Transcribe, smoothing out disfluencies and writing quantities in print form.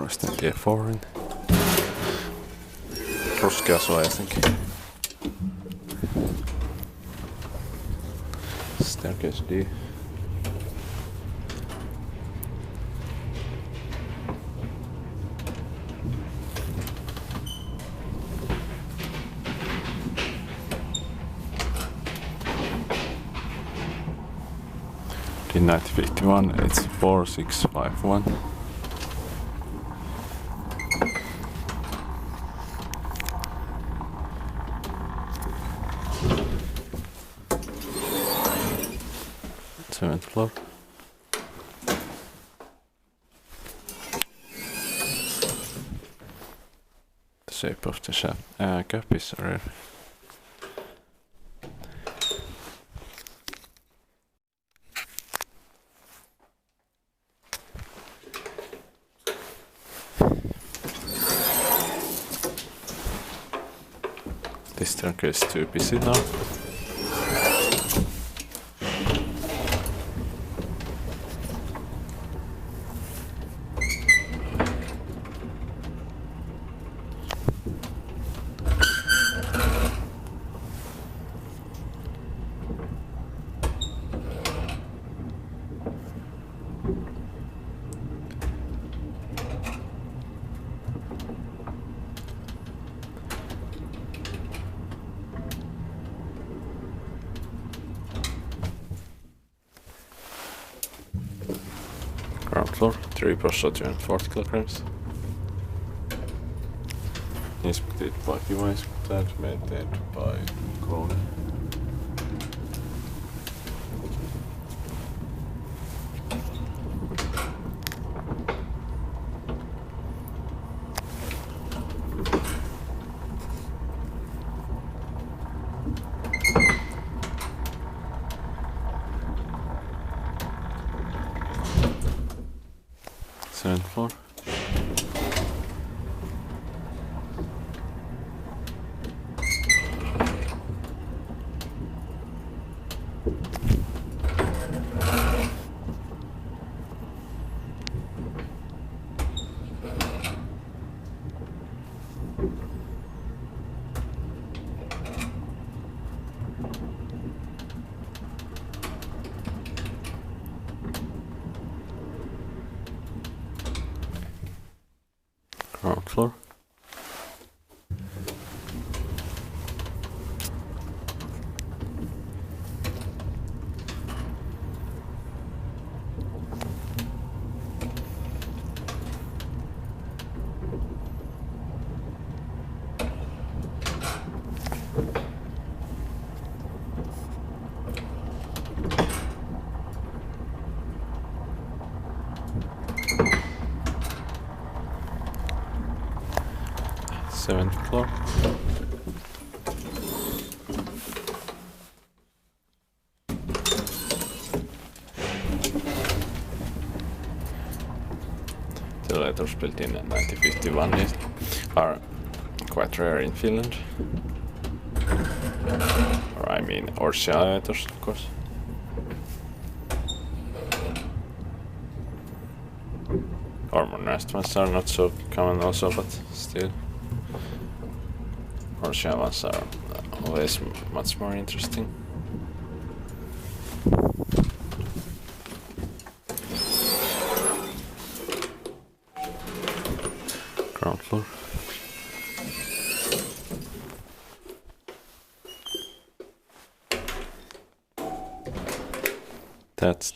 Koroistentie 4. Ruskeasuo Helsinki. Staircase D. D951, it's 4651. Seventh floor. The shape of the shaft. Gap is rare. This staircase is too busy now. Ground floor, 3 plus 240 kilograms. Inspected by device that maintained by Kone. Seventh floor. Ground floor. Seventh floor. The elevators built in 1951 are quite rare in Finland. Or I mean Orsi elevators, of course. Or modernized ones are not so common also, but still. Orsi ones are always much more interesting. Ground floor. That's